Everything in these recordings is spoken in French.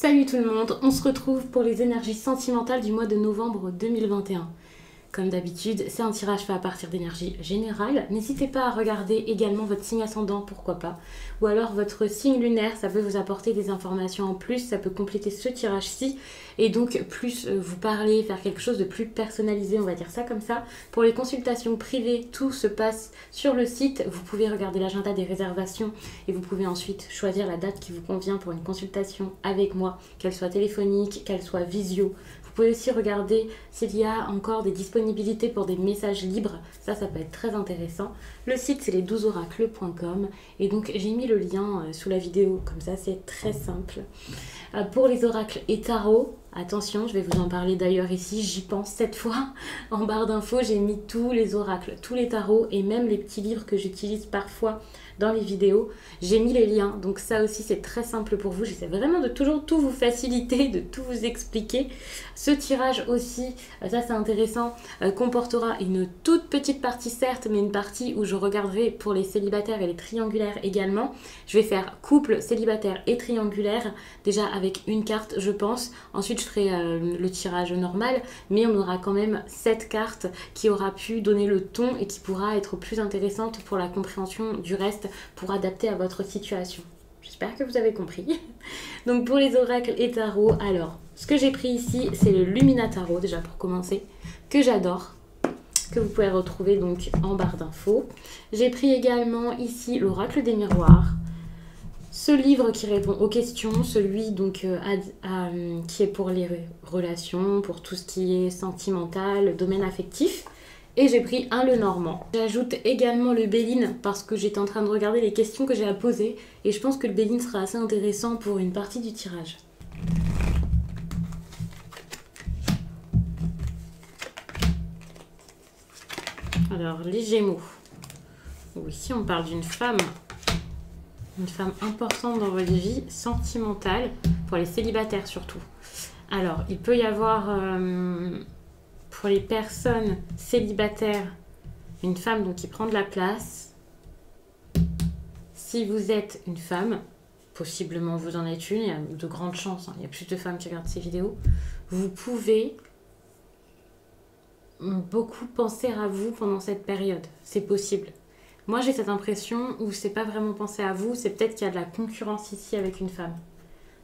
Salut tout le monde, on se retrouve pour les énergies sentimentales du mois de novembre 2021. Comme d'habitude, c'est un tirage fait à partir d'énergie générale. N'hésitez pas à regarder également votre signe ascendant, pourquoi pas. Ou alors votre signe lunaire, ça peut vous apporter des informations en plus, ça peut compléter ce tirage-ci. Et donc plus vous parler, faire quelque chose de plus personnalisé, on va dire ça comme ça. Pour les consultations privées, tout se passe sur le site. Vous pouvez regarder l'agenda des réservations et vous pouvez ensuite choisir la date qui vous convient pour une consultation avec moi, qu'elle soit téléphonique, qu'elle soit visio. Vous pouvez aussi regarder s'il y a encore des disponibilités pour des messages libres. Ça peut être très intéressant. Le site, c'est les12oracles.com. Et donc, j'ai mis le lien sous la vidéo. Comme ça, c'est très simple. Pour les oracles et tarots, attention, je vais vous en parler d'ailleurs ici. J'y pense cette fois. En barre d'infos, j'ai mis tous les oracles, tous les tarots et même les petits livres que j'utilise parfois dans les vidéos. J'ai mis les liens. Donc ça aussi, c'est très simple pour vous. J'essaie vraiment de toujours tout vous faciliter, de tout vous expliquer. Ce tirage aussi, ça c'est intéressant, comportera une toute petite partie certes, mais une partie où je regarderai pour les célibataires et les triangulaires également. Je vais faire couple, célibataire et triangulaire, déjà avec une carte je pense. Ensuite je ferai le tirage normal, mais on aura quand même 7 cartes qui aura pu donner le ton et qui pourra être plus intéressante pour la compréhension du reste, pour adapter à votre situation. J'espère que vous avez compris. Donc pour les oracles et tarots, alors, ce que j'ai pris ici, c'est le Lumina Tarot, déjà pour commencer, que j'adore, que vous pouvez retrouver donc en barre d'infos. J'ai pris également ici l'Oracle des Miroirs, ce livre qui répond aux questions, celui donc qui est pour les relations, pour tout ce qui est sentimental, domaine affectif. Et j'ai pris un Lenormand. J'ajoute également le Béline parce que j'étais en train de regarder les questions que j'ai à poser et je pense que le Béline sera assez intéressant pour une partie du tirage. Alors, les Gémeaux. Oui, ici on parle d'une femme importante dans votre vie, sentimentale, pour les célibataires surtout. Alors, il peut y avoir... pour les personnes célibataires, une femme donc qui prend de la place. Si vous êtes une femme, possiblement vous en êtes une, il y a de grandes chances, hein, il y a plus de femmes qui regardent ces vidéos, vous pouvez beaucoup penser à vous pendant cette période, c'est possible. Moi j'ai cette impression où c'est pas vraiment penser à vous, c'est peut-être qu'il y a de la concurrence ici avec une femme.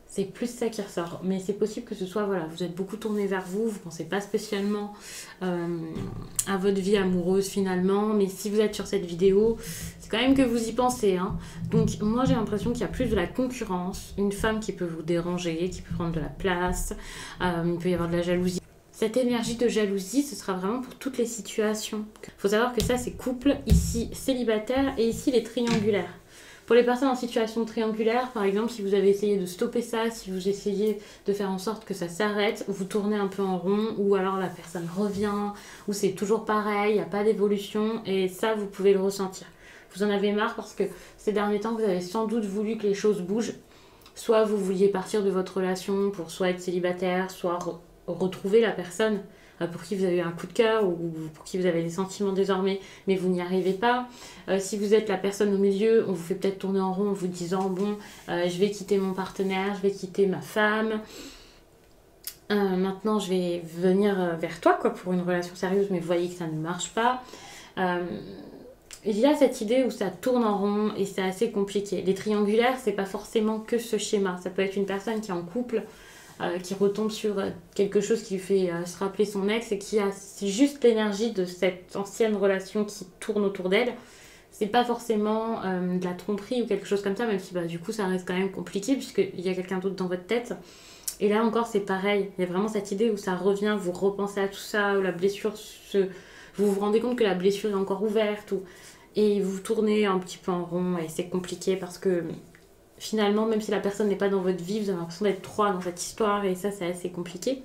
C'est plus ça qui ressort. Mais c'est possible que ce soit, voilà, vous êtes beaucoup tourné vers vous, vous ne pensez pas spécialement à votre vie amoureuse finalement. Mais si vous êtes sur cette vidéo, c'est quand même que vous y pensez. Hein. Donc moi j'ai l'impression qu'il y a plus de la concurrence. Une femme qui peut vous déranger, qui peut prendre de la place. Il peut y avoir de la jalousie. Cette énergie de jalousie, ce sera vraiment pour toutes les situations. Il faut savoir que ça c'est couple, ici célibataire et ici les triangulaires. Pour les personnes en situation triangulaire, par exemple, si vous avez essayé de stopper ça, si vous essayez de faire en sorte que ça s'arrête, vous tournez un peu en rond, ou alors la personne revient, ou c'est toujours pareil, il n'y a pas d'évolution, et ça, vous pouvez le ressentir. Vous en avez marre parce que ces derniers temps, vous avez sans doute voulu que les choses bougent. Soit vous vouliez partir de votre relation pour soit être célibataire, soit retrouver la personne pour qui vous avez eu un coup de cœur ou pour qui vous avez des sentiments désormais, mais vous n'y arrivez pas. Si vous êtes la personne au milieu, on vous fait peut-être tourner en rond en vous disant « bon, je vais quitter mon partenaire, je vais quitter ma femme, maintenant je vais venir vers toi quoi, pour une relation sérieuse, mais vous voyez que ça ne marche pas. » Il y a cette idée où ça tourne en rond et c'est assez compliqué. Les triangulaires, c'est pas forcément que ce schéma. Ça peut être une personne qui est en couple, qui retombe sur quelque chose qui lui fait se rappeler son ex et qui a juste l'énergie de cette ancienne relation qui tourne autour d'elle. C'est pas forcément de la tromperie ou quelque chose comme ça, même si du coup ça reste quand même compliqué puisqu'il y a quelqu'un d'autre dans votre tête. Et là encore c'est pareil, il y a vraiment cette idée où ça revient, vous repensez à tout ça, où la blessure, vous vous rendez compte que la blessure est encore ouverte, et vous tournez un petit peu en rond et c'est compliqué parce que finalement, même si la personne n'est pas dans votre vie, vous avez l'impression d'être trois dans cette histoire et ça, c'est assez compliqué.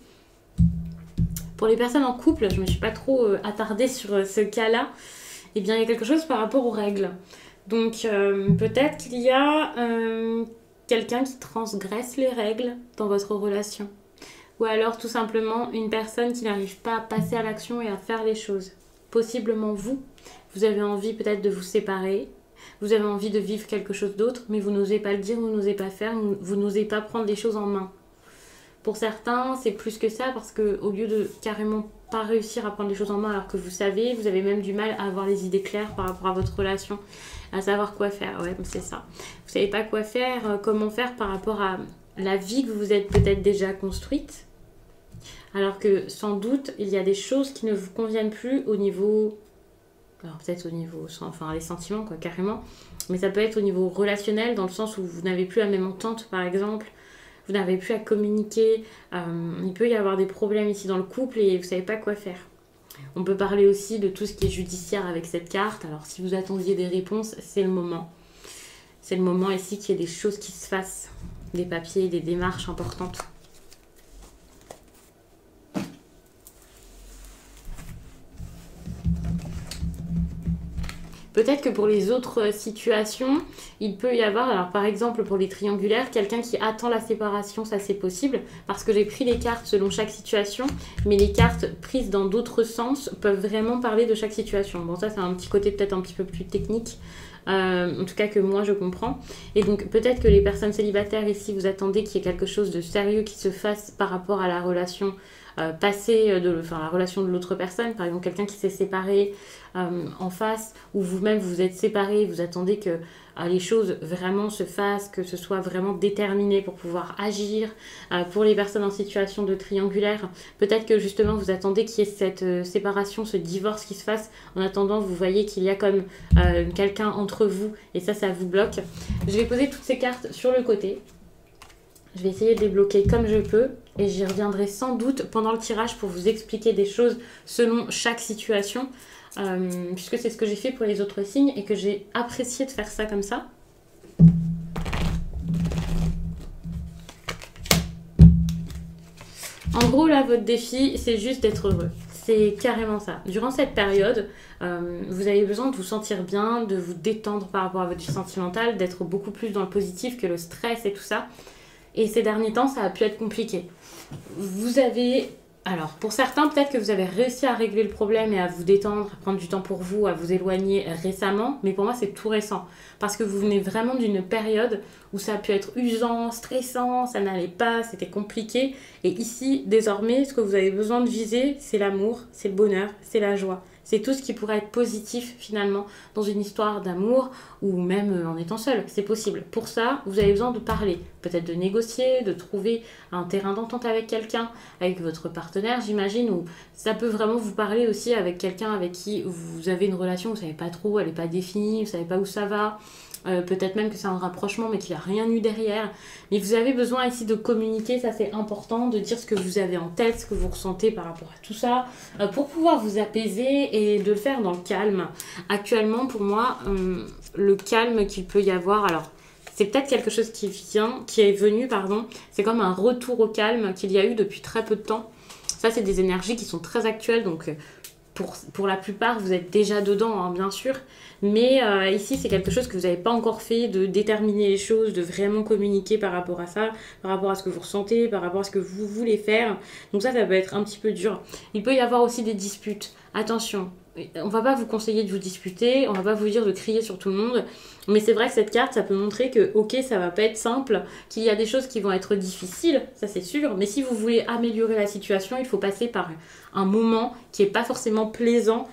Pour les personnes en couple, je ne me suis pas trop attardée sur ce cas-là. Eh bien, il y a quelque chose par rapport aux règles. Donc, peut-être qu'il y a quelqu'un qui transgresse les règles dans votre relation. Ou alors, tout simplement, une personne qui n'arrive pas à passer à l'action et à faire les choses. Possiblement vous. Vous avez envie peut-être de vous séparer. Vous avez envie de vivre quelque chose d'autre, mais vous n'osez pas le dire, vous n'osez pas faire, vous n'osez pas prendre les choses en main. Pour certains, c'est plus que ça parce que au lieu de carrément pas réussir à prendre les choses en main alors que vous savez, vous avez même du mal à avoir les idées claires par rapport à votre relation, à savoir quoi faire. Ouais, c'est ça. Vous savez pas quoi faire, comment faire par rapport à la vie que vous êtes peut-être déjà construite. Alors que sans doute, il y a des choses qui ne vous conviennent plus au niveau... Alors peut-être au niveau... Enfin, les sentiments, quoi, carrément. Mais ça peut être au niveau relationnel, dans le sens où vous n'avez plus la même entente, par exemple. Vous n'avez plus à communiquer. Il peut y avoir des problèmes ici dans le couple et vous ne savez pas quoi faire. On peut parler aussi de tout ce qui est judiciaire avec cette carte. Alors si vous attendiez des réponses, c'est le moment. C'est le moment ici qu'il y ait des choses qui se fassent. Des papiers, des démarches importantes. Peut-être que pour les autres situations, il peut y avoir, alors par exemple pour les triangulaires, quelqu'un qui attend la séparation, ça c'est possible, parce que j'ai pris les cartes selon chaque situation, mais les cartes prises dans d'autres sens peuvent vraiment parler de chaque situation. Bon, ça c'est un petit côté peut-être un petit peu plus technique, en tout cas que moi je comprends. Et donc peut-être que les personnes célibataires ici, vous attendez qu'il y ait quelque chose de sérieux qui se fasse par rapport à la relation passée, la relation de l'autre personne, par exemple quelqu'un qui s'est séparé en face, ou vous-même vous êtes séparés, vous attendez que les choses vraiment se fassent, que ce soit vraiment déterminé pour pouvoir agir. Pour les personnes en situation de triangulaire, peut-être que justement vous attendez qu'il y ait cette séparation, ce divorce qui se fasse. En attendant, vous voyez qu'il y a comme quelqu'un entre vous et ça vous bloque. Je vais poser toutes ces cartes sur le côté. Je vais essayer de les bloquer comme je peux et j'y reviendrai sans doute pendant le tirage pour vous expliquer des choses selon chaque situation, puisque c'est ce que j'ai fait pour les autres signes et que j'ai apprécié de faire ça comme ça. En gros, là, votre défi, c'est juste d'être heureux. C'est carrément ça. Durant cette période, vous avez besoin de vous sentir bien, de vous détendre par rapport à votre vie sentimentale, d'être beaucoup plus dans le positif que le stress et tout ça. Et ces derniers temps, ça a pu être compliqué. Vous avez... Alors, pour certains, peut-être que vous avez réussi à régler le problème et à vous détendre, à prendre du temps pour vous, à vous éloigner récemment. Mais pour moi, c'est tout récent. Parce que vous venez vraiment d'une période où ça a pu être usant, stressant, ça n'allait pas, c'était compliqué. Et ici, désormais, ce que vous avez besoin de viser, c'est l'amour, c'est le bonheur, c'est la joie. C'est tout ce qui pourrait être positif finalement dans une histoire d'amour ou même en étant seul. C'est possible. Pour ça, vous avez besoin de parler, peut-être de négocier, de trouver un terrain d'entente avec quelqu'un, avec votre partenaire, j'imagine, ou ça peut vraiment vous parler aussi avec quelqu'un avec qui vous avez une relation, vous ne savez pas trop, elle n'est pas définie, vous ne savez pas où ça va. Peut-être même que c'est un rapprochement mais qu'il n'y a rien eu derrière. Mais vous avez besoin ici de communiquer, ça c'est important, de dire ce que vous avez en tête, ce que vous ressentez par rapport à tout ça, pour pouvoir vous apaiser et de le faire dans le calme. Actuellement pour moi, le calme qu'il peut y avoir, alors c'est peut-être quelque chose qui est venu, c'est comme un retour au calme qu'il y a eu depuis très peu de temps. Ça c'est des énergies qui sont très actuelles, donc pour la plupart vous êtes déjà dedans, hein, bien sûr. Mais ici, c'est quelque chose que vous n'avez pas encore fait, de déterminer les choses, de vraiment communiquer par rapport à ça, par rapport à ce que vous ressentez, par rapport à ce que vous voulez faire. Donc ça peut être un petit peu dur. Il peut y avoir aussi des disputes. Attention, on ne va pas vous conseiller de vous disputer, on ne va pas vous dire de crier sur tout le monde. Mais c'est vrai que cette carte, ça peut montrer que, ok, ça va pas être simple, qu'il y a des choses qui vont être difficiles, ça c'est sûr. Mais si vous voulez améliorer la situation, il faut passer par un moment qui n'est pas forcément plaisant,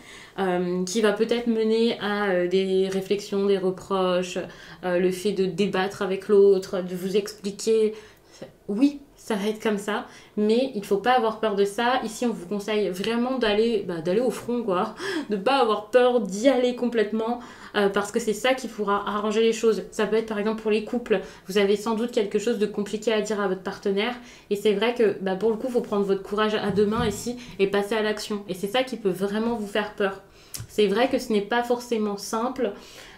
qui va peut-être mener à des réflexions, des reproches, le fait de débattre avec l'autre, de vous expliquer. Oui, ça va être comme ça, mais il ne faut pas avoir peur de ça. Ici, on vous conseille vraiment d'aller au front, quoi. De ne pas avoir peur d'y aller complètement, parce que c'est ça qui pourra arranger les choses. Ça peut être par exemple pour les couples, vous avez sans doute quelque chose de compliqué à dire à votre partenaire, et c'est vrai que pour le coup, il faut prendre votre courage à deux mains ici et passer à l'action. Et c'est ça qui peut vraiment vous faire peur. C'est vrai que ce n'est pas forcément simple.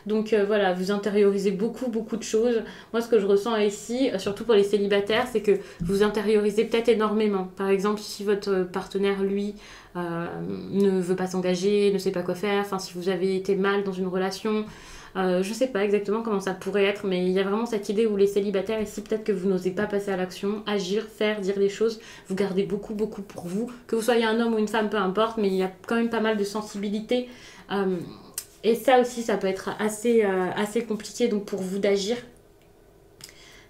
Donc voilà, vous intériorisez beaucoup de choses. Moi, ce que je ressens ici, surtout pour les célibataires, c'est que vous intériorisez peut-être énormément. Par exemple, si votre partenaire, lui, ne veut pas s'engager, ne sait pas quoi faire, enfin, si vous avez été mal dans une relation, je sais pas exactement comment ça pourrait être, mais il y a vraiment cette idée où les célibataires ici, peut-être que vous n'osez pas passer à l'action, agir, faire, dire les choses, vous gardez beaucoup pour vous, que vous soyez un homme ou une femme, peu importe, mais il y a quand même pas mal de sensibilité. Et ça aussi, ça peut être assez compliqué donc pour vous d'agir.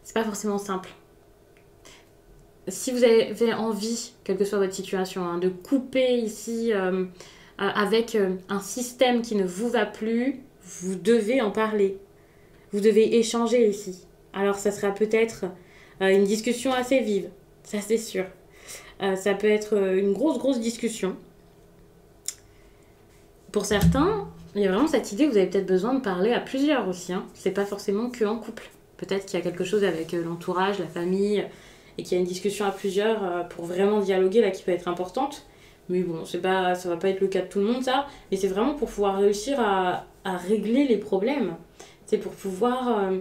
C'est pas forcément simple. si vous avez envie, quelle que soit votre situation, hein, de couper ici avec un système qui ne vous va plus, vous devez en parler. Vous devez échanger ici. Alors ça sera peut-être une discussion assez vive, ça c'est sûr. Ça peut être une grosse discussion. Pour certains, il y a vraiment cette idée que vous avez peut-être besoin de parler à plusieurs aussi. Hein. C'est pas forcément qu'en couple. Peut-être qu'il y a quelque chose avec l'entourage, la famille, et qu'il y a une discussion à plusieurs pour vraiment dialoguer là qui peut être importante. Mais bon, ça va pas être le cas de tout le monde ça. Mais c'est vraiment pour pouvoir réussir à régler les problèmes. C'est pour pouvoir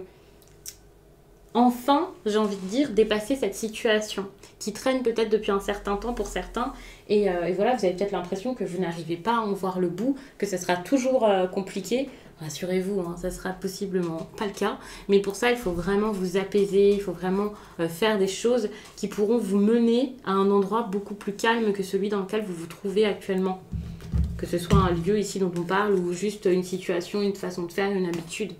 enfin, j'ai envie de dire, dépasser cette situation qui traîne peut-être depuis un certain temps pour certains. Et voilà, vous avez peut-être l'impression que vous n'arrivez pas à en voir le bout, que ce sera toujours compliqué. Rassurez-vous, hein, ça sera possiblement pas le cas. Mais pour ça, il faut vraiment vous apaiser, il faut vraiment faire des choses qui pourront vous mener à un endroit beaucoup plus calme que celui dans lequel vous vous trouvez actuellement. Que ce soit un lieu ici dont on parle ou juste une situation, une façon de faire, une habitude.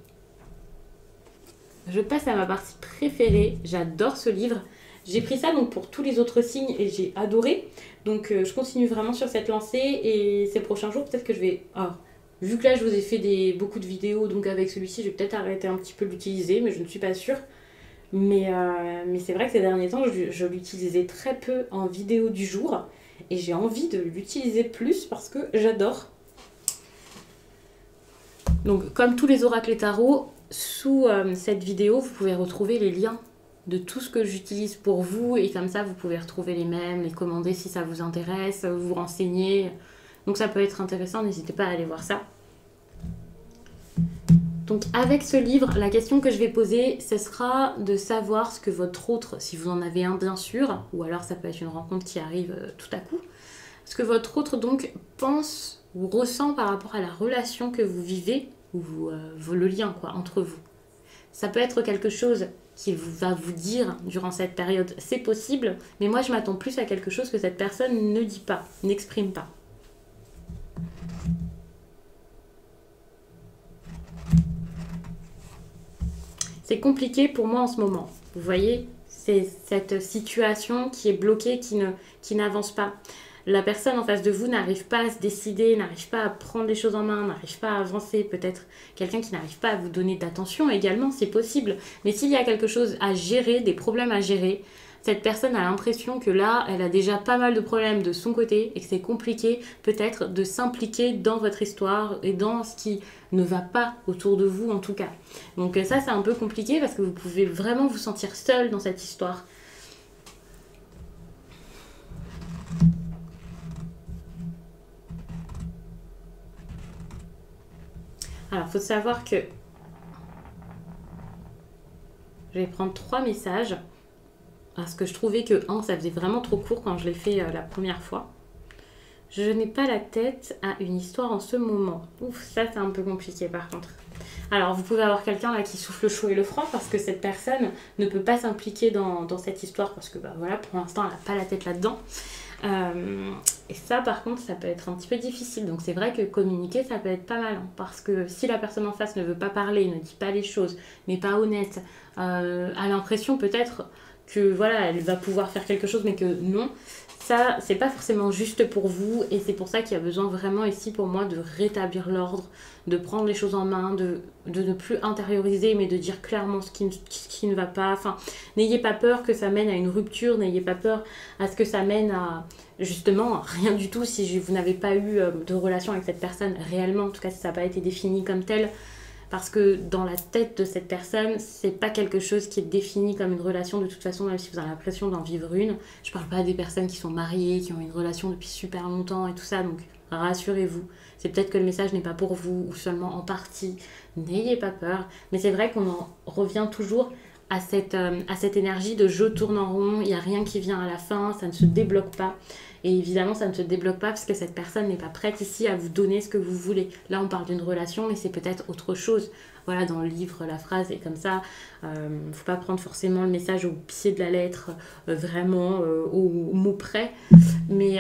Je passe à ma partie préférée, j'adore ce livre. J'ai pris ça donc pour tous les autres signes et j'ai adoré. Donc je continue vraiment sur cette lancée et ces prochains jours peut-être que je vais... Alors, vu que là je vous ai fait beaucoup de vidéos, donc avec celui-ci je vais peut-être arrêter un petit peu de l'utiliser, mais je ne suis pas sûre. Mais c'est vrai que ces derniers temps je l'utilisais très peu en vidéo du jour et j'ai envie de l'utiliser plus parce que j'adore. Donc comme tous les oracles et tarots, sous cette vidéo, vous pouvez retrouver les liens de tout ce que j'utilise pour vous et comme ça, vous pouvez retrouver les mêmes, les commander si ça vous intéresse, vous renseigner. Donc ça peut être intéressant, n'hésitez pas à aller voir ça. Donc avec ce livre, la question que je vais poser, ce sera de savoir ce que votre autre, si vous en avez un bien sûr, ou alors ça peut être une rencontre qui arrive tout à coup, ce que votre autre donc pense ou ressent par rapport à la relation que vous vivez, ou le lien quoi, entre vous. Ça peut être quelque chose qui va vous dire durant cette période, c'est possible, mais moi je m'attends plus à quelque chose que cette personne ne dit pas, n'exprime pas. C'est compliqué pour moi en ce moment. Vous voyez, c'est cette situation qui est bloquée, qui n'avance pas. La personne en face de vous n'arrive pas à se décider, n'arrive pas à prendre les choses en main, n'arrive pas à avancer. Peut-être quelqu'un qui n'arrive pas à vous donner d'attention également, c'est possible. Mais s'il y a quelque chose à gérer, des problèmes à gérer, cette personne a l'impression que là, elle a déjà pas mal de problèmes de son côté et que c'est compliqué peut-être de s'impliquer dans votre histoire et dans ce qui ne va pas autour de vous en tout cas. Donc ça, c'est un peu compliqué parce que vous pouvez vraiment vous sentir seul dans cette histoire. Alors, il faut savoir que je vais prendre 3 messages parce que je trouvais que ça faisait vraiment trop court quand je l'ai fait la première fois. Je n'ai pas la tête à une histoire en ce moment. Ouf, ça c'est un peu compliqué par contre. Alors, vous pouvez avoir quelqu'un là qui souffle le chaud et le froid parce que cette personne ne peut pas s'impliquer dans cette histoire parce que bah, voilà, pour l'instant, elle n'a pas la tête là-dedans. Et ça par contre ça peut être un petit peu difficile, donc c'est vrai que communiquer ça peut être pas mal hein, parce que si la personne en face ne veut pas parler, ne dit pas les choses, n'est pas honnête, a l'impression peut-être que voilà elle va pouvoir faire quelque chose mais que non, ça c'est pas forcément juste pour vous et c'est pour ça qu'il y a besoin vraiment ici pour moi de rétablir l'ordre, de prendre les choses en main, de ne plus intérioriser mais de dire clairement ce qui ne va pas. Enfin, n'ayez pas peur que ça mène à une rupture, n'ayez pas peur à ce que ça mène à justement rien du tout si vous n'avez pas eu de relation avec cette personne réellement, en tout cas si ça n'a pas été défini comme tel. Parce que dans la tête de cette personne, c'est pas quelque chose qui est défini comme une relation de toute façon, même si vous avez l'impression d'en vivre une. Je parle pas des personnes qui sont mariées, qui ont une relation depuis super longtemps et tout ça, donc rassurez-vous. C'est peut-être que le message n'est pas pour vous, ou seulement en partie. N'ayez pas peur. Mais c'est vrai qu'on en revient toujours à cette énergie de je tourne en rond, il n'y a rien qui vient à la fin, ça ne se débloque pas. Et évidemment, ça ne se débloque pas parce que cette personne n'est pas prête ici à vous donner ce que vous voulez. Là, on parle d'une relation, mais c'est peut-être autre chose. Voilà, dans le livre, la phrase est comme ça. Faut pas prendre forcément le message au pied de la lettre, vraiment au mot près. Mais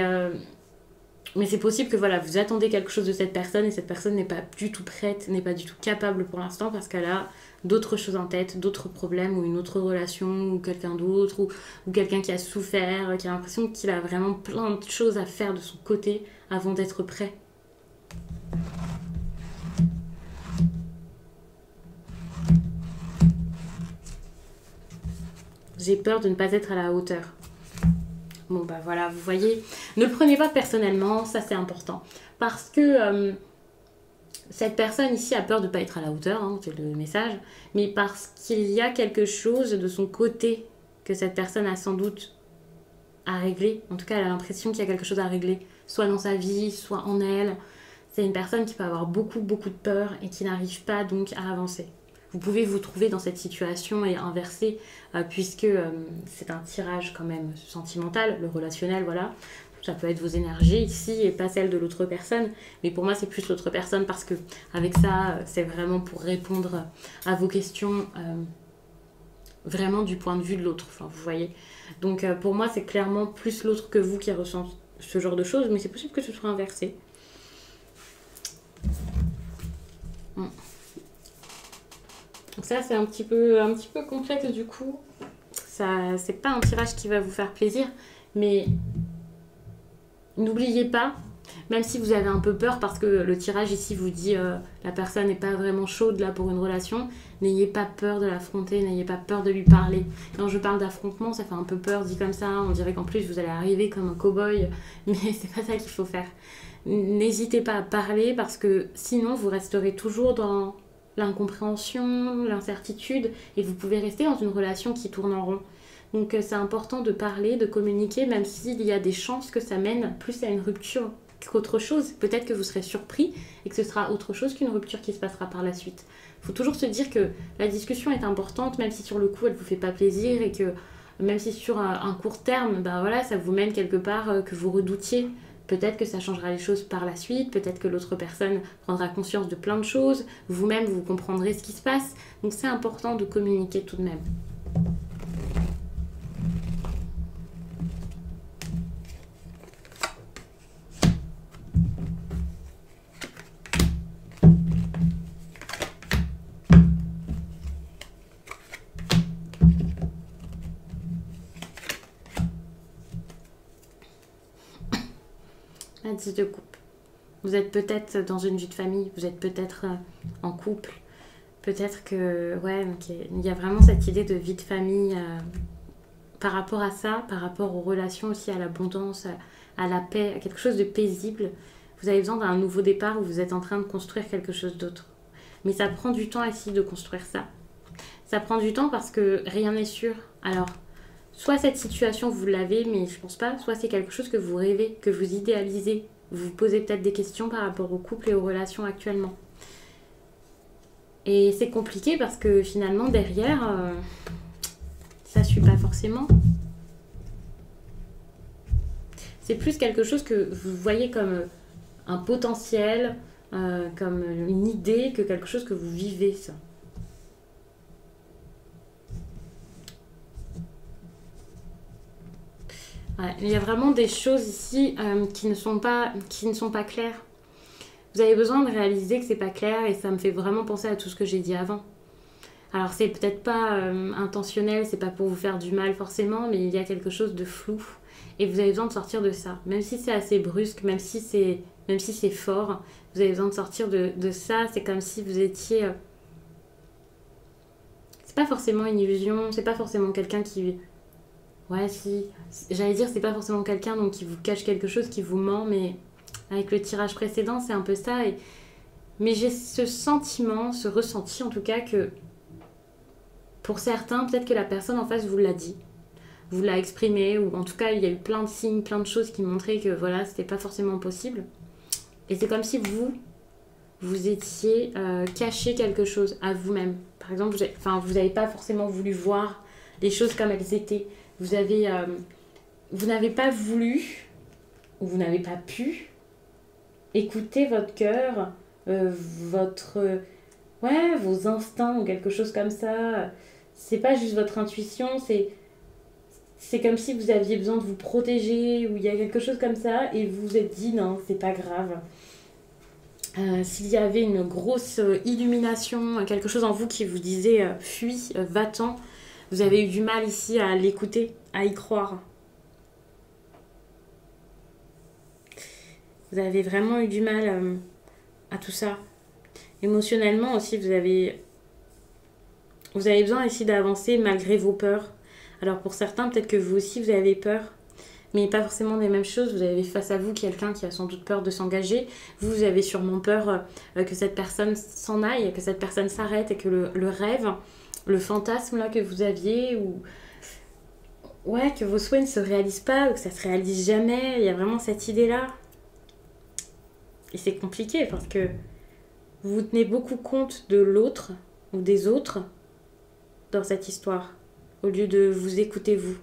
Mais c'est possible que voilà, vous attendez quelque chose de cette personne et cette personne n'est pas du tout prête, n'est pas du tout capable pour l'instant parce qu'elle a d'autres choses en tête, d'autres problèmes ou une autre relation ou quelqu'un d'autre ou quelqu'un qui a souffert, qui a l'impression qu'il a vraiment plein de choses à faire de son côté avant d'être prêt. J'ai peur de ne pas être à la hauteur. Bon bah voilà, vous voyez, ne le prenez pas personnellement, ça c'est important. Parce que cette personne ici a peur de ne pas être à la hauteur, hein, c'est le message, mais parce qu'il y a quelque chose de son côté que cette personne a sans doute à régler. En tout cas, elle a l'impression qu'il y a quelque chose à régler, soit dans sa vie, soit en elle. C'est une personne qui peut avoir beaucoup, beaucoup de peur et qui n'arrive pas donc à avancer. Vous pouvez vous trouver dans cette situation et inverser, puisque c'est un tirage quand même sentimental, le relationnel, voilà. Ça peut être vos énergies ici et pas celles de l'autre personne. Mais pour moi, c'est plus l'autre personne parce que avec ça, c'est vraiment pour répondre à vos questions vraiment du point de vue de l'autre. Enfin, vous voyez. Donc pour moi, c'est clairement plus l'autre que vous qui ressent ce genre de choses. Mais c'est possible que ce soit inversé. Donc ça, c'est un petit peu complexe du coup. Ça, c'est pas un tirage qui va vous faire plaisir. Mais n'oubliez pas, même si vous avez un peu peur parce que le tirage ici vous dit la personne n'est pas vraiment chaude là pour une relation, n'ayez pas peur de l'affronter, n'ayez pas peur de lui parler. Quand je parle d'affrontement, ça fait un peu peur dit comme ça, on dirait qu'en plus vous allez arriver comme un cow-boy, mais c'est pas ça qu'il faut faire. N'hésitez pas à parler parce que sinon vous resterez toujours dans l'incompréhension, l'incertitude et vous pouvez rester dans une relation qui tourne en rond. Donc c'est important de parler, de communiquer, même s'il y a des chances que ça mène plus à une rupture qu'autre chose. Peut-être que vous serez surpris et que ce sera autre chose qu'une rupture qui se passera par la suite. Il faut toujours se dire que la discussion est importante, même si sur le coup elle ne vous fait pas plaisir et que même si sur un court terme, bah voilà, ça vous mène quelque part que vous redoutiez. Peut-être que ça changera les choses par la suite, peut-être que l'autre personne prendra conscience de plein de choses, vous-même vous comprendrez ce qui se passe. Donc c'est important de communiquer tout de même. La 10 de coupe. Vous êtes peut-être dans une vie de famille, vous êtes peut-être en couple. Peut-être que, ouais, il y a vraiment cette idée de vie de famille par rapport à ça, par rapport aux relations aussi, à l'abondance, à la paix, à quelque chose de paisible. Vous avez besoin d'un nouveau départ où vous êtes en train de construire quelque chose d'autre. Mais ça prend du temps ici de construire ça. Ça prend du temps parce que rien n'est sûr. Alors, soit cette situation, vous l'avez, mais je pense pas. Soit c'est quelque chose que vous rêvez, que vous idéalisez. Vous vous posez peut-être des questions par rapport au couple et aux relations actuellement. Et c'est compliqué parce que finalement, derrière, ça ne suit pas forcément. C'est plus quelque chose que vous voyez comme un potentiel, comme une idée, que quelque chose que vous vivez, ça. Ouais, il y a vraiment des choses ici qui ne sont pas claires. Vous avez besoin de réaliser que c'est pas clair et ça me fait vraiment penser à tout ce que j'ai dit avant. Alors c'est peut-être pas intentionnel, c'est pas pour vous faire du mal forcément, mais il y a quelque chose de flou et vous avez besoin de sortir de ça. Même si c'est assez brusque, même si c'est fort, vous avez besoin de sortir de ça. C'est comme si vous étiez... c'est pas forcément une illusion, c'est pas forcément quelqu'un qui... Ouais, si. J'allais dire, c'est pas forcément quelqu'un donc, qui vous cache quelque chose, qui vous ment, mais avec le tirage précédent, c'est un peu ça. Mais j'ai ce sentiment, ce ressenti en tout cas, que pour certains, peut-être que la personne en face vous l'a dit, vous l'a exprimé, ou en tout cas, il y a eu plein de signes, plein de choses qui montraient que voilà, c'était pas forcément possible. Et c'est comme si vous étiez caché quelque chose à vous-même. Par exemple, vous n'avez pas forcément voulu voir les choses comme elles étaient. Vous n'avez pas voulu, ou vous n'avez pas pu écouter votre cœur, vos instincts ou quelque chose comme ça. C'est pas juste votre intuition, C'est comme si vous aviez besoin de vous protéger ou il y a quelque chose comme ça et vous vous êtes dit non, c'est pas grave. S'il y avait une grosse illumination, quelque chose en vous qui vous disait fuis, va-t'en, vous avez eu du mal ici à l'écouter, à y croire. Vous avez vraiment eu du mal à tout ça. Émotionnellement aussi, vous avez besoin ici d'avancer malgré vos peurs. Alors pour certains, peut-être que vous aussi, vous avez peur, mais pas forcément des mêmes choses. Vous avez face à vous quelqu'un qui a sans doute peur de s'engager. Vous avez sûrement peur que cette personne s'en aille, que cette personne s'arrête et que le rêve, le fantasme là que vous aviez, ou ouais, que vos souhaits ne se réalisent pas ou que ça se réalise jamais. Il y a vraiment cette idée-là. Et c'est compliqué parce que vous tenez beaucoup compte de l'autre ou des autres dans cette histoire, au lieu de vous écouter vous,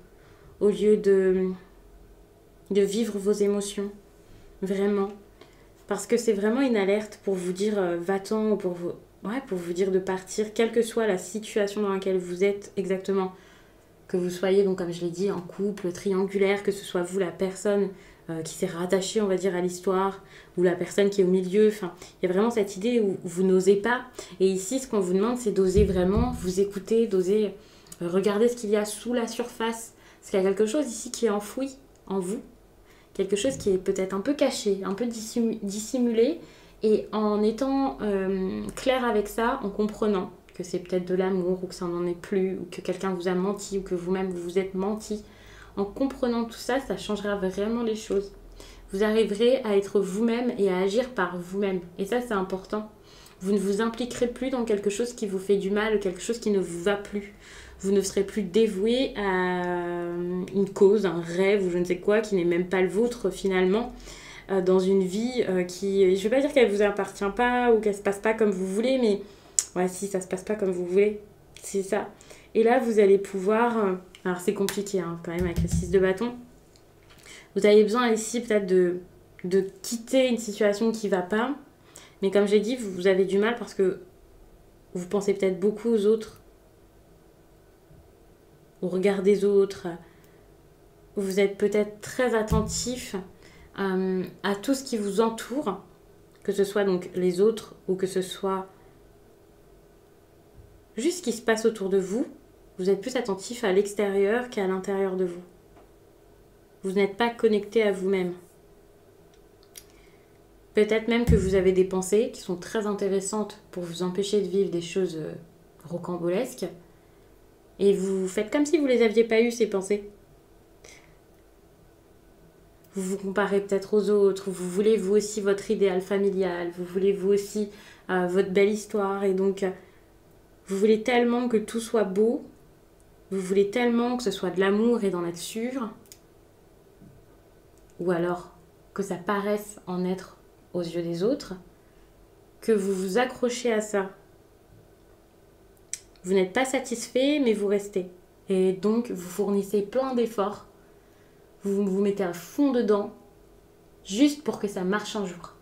au lieu de vivre vos émotions, vraiment. Parce que c'est vraiment une alerte pour vous dire va-t'en, ou pour vous dire de partir, quelle que soit la situation dans laquelle vous êtes exactement. Que vous soyez, donc comme je l'ai dit, en couple, triangulaire, que ce soit vous la personne qui s'est rattachée, on va dire, à l'histoire, ou la personne qui est au milieu. Enfin, il y a vraiment cette idée où vous n'osez pas. Et ici, ce qu'on vous demande, c'est d'oser vraiment vous écouter, d'oser regarder ce qu'il y a sous la surface. Parce qu'il y a quelque chose ici qui est enfoui en vous. Quelque chose qui est peut-être un peu caché, un peu dissimulé. Et en étant clair avec ça, en comprenant que c'est peut-être de l'amour, ou que ça n'en est plus, ou que quelqu'un vous a menti, ou que vous-même vous vous êtes menti, en comprenant tout ça, ça changera vraiment les choses. Vous arriverez à être vous-même et à agir par vous-même. Et ça, c'est important. Vous ne vous impliquerez plus dans quelque chose qui vous fait du mal, ou quelque chose qui ne vous va plus. Vous ne serez plus dévoué à une cause, un rêve, ou je ne sais quoi, qui n'est même pas le vôtre finalement, dans une vie qui... Je ne vais pas dire qu'elle ne vous appartient pas, ou qu'elle ne se passe pas comme vous voulez, mais... Ouais, si, ça se passe pas comme vous voulez. C'est ça. Et là, vous allez pouvoir... alors, c'est compliqué, hein, quand même, avec le 6 de bâton. Vous avez besoin ici, peut-être, de quitter une situation qui va pas. Mais comme j'ai dit, vous avez du mal parce que vous pensez peut-être beaucoup aux autres. Au regard des autres. Vous êtes peut-être très attentif à tout ce qui vous entoure. Que ce soit donc les autres ou que ce soit... juste ce qui se passe autour de vous, vous êtes plus attentif à l'extérieur qu'à l'intérieur de vous. Vous n'êtes pas connecté à vous-même. Peut-être même que vous avez des pensées qui sont très intéressantes pour vous empêcher de vivre des choses rocambolesques. Et vous faites comme si vous ne les aviez pas eues, ces pensées. Vous vous comparez peut-être aux autres, vous voulez vous aussi votre idéal familial, vous voulez vous aussi votre belle histoire, et donc... vous voulez tellement que tout soit beau, vous voulez tellement que ce soit de l'amour et d'en être sûr, ou alors que ça paraisse en être aux yeux des autres, que vous vous accrochez à ça. Vous n'êtes pas satisfait, mais vous restez. Et donc, vous fournissez plein d'efforts, vous vous mettez à fond dedans, juste pour que ça marche un jour.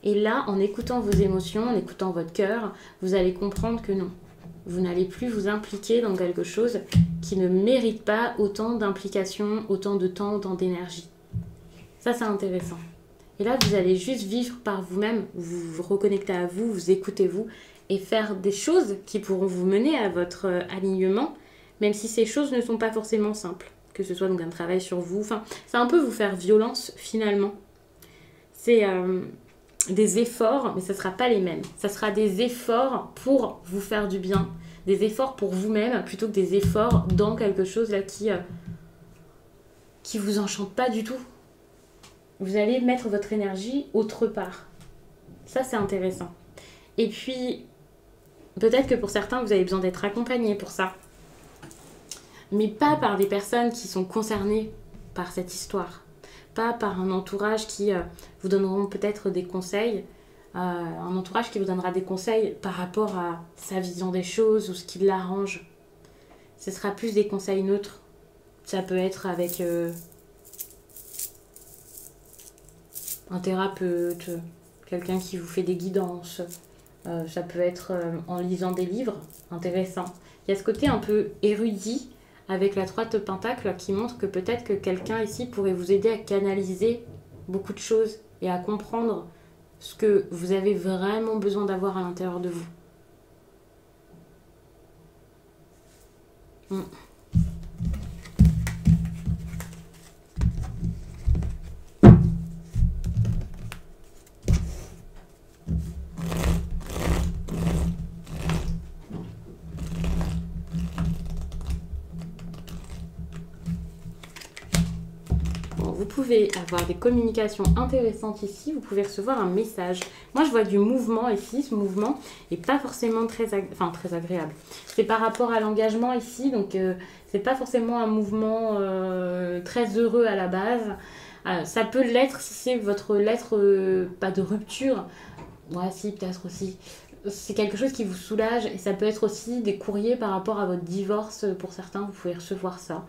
Et là, en écoutant vos émotions, en écoutant votre cœur, vous allez comprendre que non. Vous n'allez plus vous impliquer dans quelque chose qui ne mérite pas autant d'implication, autant de temps, autant d'énergie. Ça, c'est intéressant. Et là, vous allez juste vivre par vous-même, vous vous reconnecter à vous, vous écoutez-vous et faire des choses qui pourront vous mener à votre alignement, même si ces choses ne sont pas forcément simples. Que ce soit donc un travail sur vous, enfin, c'est un peu vous faire violence finalement. C'est... des efforts, mais ce ne sera pas les mêmes. Ça sera des efforts pour vous faire du bien, des efforts pour vous-même, plutôt que des efforts dans quelque chose là qui vous enchante pas du tout. Vous allez mettre votre énergie autre part. Ça, c'est intéressant. Et puis, peut-être que pour certains, vous avez besoin d'être accompagné pour ça. Mais pas par des personnes qui sont concernées par cette histoire. Pas par un entourage qui vous donneront peut-être des conseils, un entourage qui vous donnera des conseils par rapport à sa vision des choses ou ce qui l'arrange. Ce sera plus des conseils neutres. Ça peut être avec un thérapeute, quelqu'un qui vous fait des guidances. Ça peut être en lisant des livres intéressants. Il y a ce côté un peu érudit avec la 3 de Pentacle qui montre que peut-être que quelqu'un ici pourrait vous aider à canaliser beaucoup de choses et à comprendre ce que vous avez vraiment besoin d'avoir à l'intérieur de vous. Vous pouvez avoir des communications intéressantes ici, vous pouvez recevoir un message. Moi, je vois du mouvement ici, ce mouvement n'est pas forcément très agréable. C'est par rapport à l'engagement ici, donc c'est pas forcément un mouvement très heureux à la base. Ça peut l'être si c'est votre lettre, pas de rupture. Ouais, si, peut-être aussi. C'est quelque chose qui vous soulage et ça peut être aussi des courriers par rapport à votre divorce. Pour certains, vous pouvez recevoir ça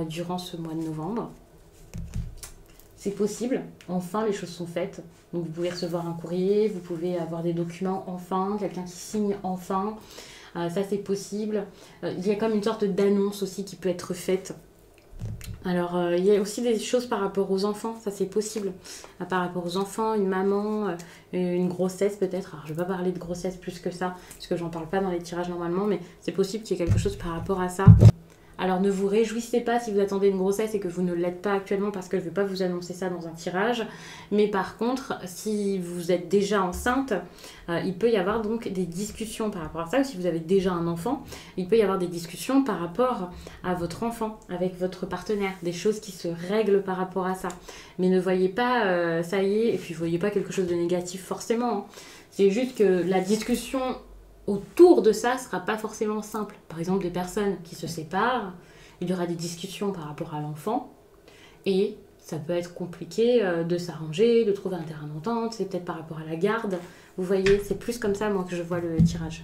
durant ce mois de novembre. C'est possible, enfin les choses sont faites. Donc vous pouvez recevoir un courrier, vous pouvez avoir des documents enfin, quelqu'un qui signe enfin. Ça c'est possible. Il y a comme une sorte d'annonce aussi qui peut être faite. Alors il y a aussi des choses par rapport aux enfants, ça c'est possible. Par rapport aux enfants, une maman, une grossesse peut-être. Alors je ne vais pas parler de grossesse plus que ça, parce que j'en parle pas dans les tirages normalement, mais c'est possible qu'il y ait quelque chose par rapport à ça. Alors ne vous réjouissez pas si vous attendez une grossesse et que vous ne l'êtes pas actuellement parce que je ne vais pas vous annoncer ça dans un tirage. Mais par contre, si vous êtes déjà enceinte, il peut y avoir donc des discussions par rapport à ça. Ou si vous avez déjà un enfant, il peut y avoir des discussions par rapport à votre enfant, avec votre partenaire. Des choses qui se règlent par rapport à ça. Mais ne voyez pas, ça y est, et puis ne voyez pas quelque chose de négatif forcément. Hein. C'est juste que la discussion autour de ça ne sera pas forcément simple. Par exemple, des personnes qui se séparent, il y aura des discussions par rapport à l'enfant et ça peut être compliqué de s'arranger, de trouver un terrain d'entente, c'est peut-être par rapport à la garde. Vous voyez, c'est plus comme ça moi que je vois le tirage.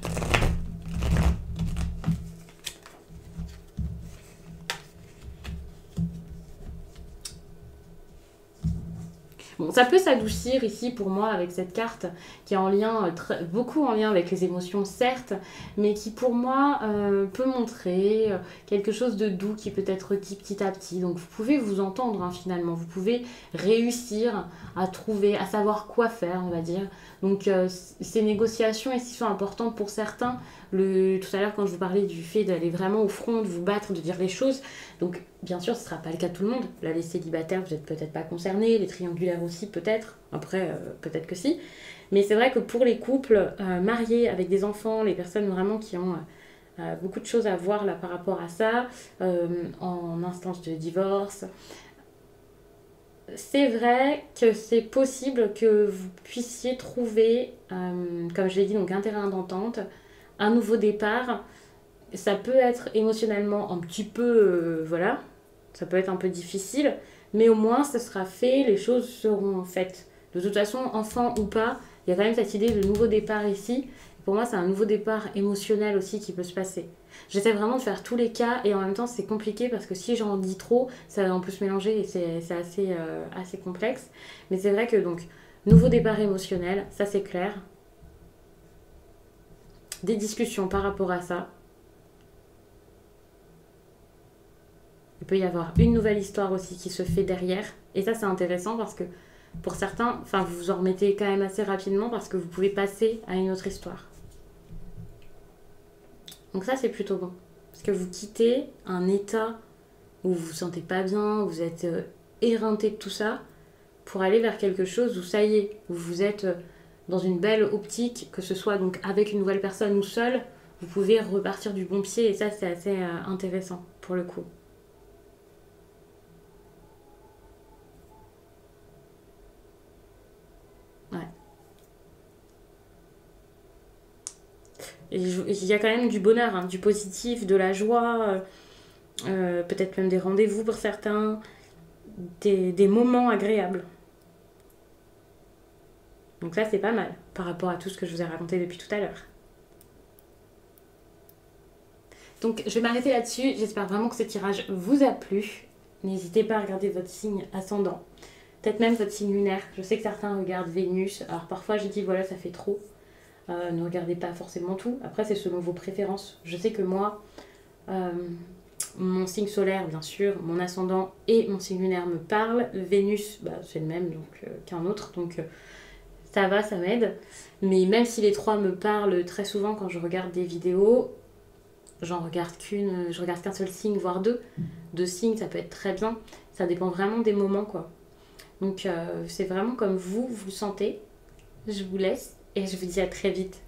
Bon, ça peut s'adoucir ici pour moi avec cette carte qui est en lien, beaucoup en lien avec les émotions certes, mais qui pour moi peut montrer quelque chose de doux qui peut être dit petit à petit. Donc vous pouvez vous entendre hein, finalement, vous pouvez réussir à trouver, à savoir quoi faire on va dire. Donc ces négociations ici sont importantes pour certains. Tout à l'heure quand je vous parlais du fait d'aller vraiment au front, de vous battre, de dire les choses. Donc bien sûr ce ne sera pas le cas de tout le monde. Là les célibataires vous n'êtes peut-être pas concernés, les triangulaires aussi peut-être. Après peut-être que si. Mais c'est vrai que pour les couples mariés avec des enfants, les personnes vraiment qui ont beaucoup de choses à voir là par rapport à ça, en instance de divorce, c'est vrai que c'est possible que vous puissiez trouver, comme je l'ai dit, donc un terrain d'entente, un nouveau départ. Ça peut être émotionnellement un petit peu, voilà, ça peut être un peu difficile, mais au moins ça sera fait, les choses seront faites. De toute façon, enfant ou pas, il y a quand même cette idée de nouveau départ ici. Pour moi, c'est un nouveau départ émotionnel aussi qui peut se passer. J'essaie vraiment de faire tous les cas et en même temps, c'est compliqué parce que si j'en dis trop, ça va en plus mélanger et c'est assez complexe. Mais c'est vrai que donc, nouveau départ émotionnel, ça c'est clair. Des discussions par rapport à ça. Il peut y avoir une nouvelle histoire aussi qui se fait derrière. Et ça, c'est intéressant parce que pour certains, enfin, vous vous en remettez quand même assez rapidement parce que vous pouvez passer à une autre histoire. Donc ça, c'est plutôt bon. Parce que vous quittez un état où vous vous sentez pas bien, vous êtes éreinté de tout ça, pour aller vers quelque chose où ça y est, où vous êtes dans une belle optique, que ce soit donc avec une nouvelle personne ou seul, vous pouvez repartir du bon pied et ça, c'est assez intéressant pour le coup. Ouais. Et il y a quand même du bonheur, hein, du positif, de la joie, peut-être même des rendez-vous pour certains, des moments agréables. Donc ça, c'est pas mal par rapport à tout ce que je vous ai raconté depuis tout à l'heure. Donc je vais m'arrêter là-dessus. J'espère vraiment que ce tirage vous a plu. N'hésitez pas à regarder votre signe ascendant. Peut-être même votre signe lunaire. Je sais que certains regardent Vénus. Alors parfois je dis voilà, ça fait trop. Ne regardez pas forcément tout. Après c'est selon vos préférences. Je sais que moi, Mon signe solaire, bien sûr, mon ascendant et mon signe lunaire me parlent. Vénus, c'est le même qu'un autre, donc ça va, ça m'aide. Mais même si les trois me parlent très souvent quand je regarde des vidéos, je regarde qu'un seul signe, voire deux. Deux signes, ça peut être très bien. Ça dépend vraiment des moments, quoi. Donc c'est vraiment comme vous le sentez. Je vous laisse et je vous dis à très vite.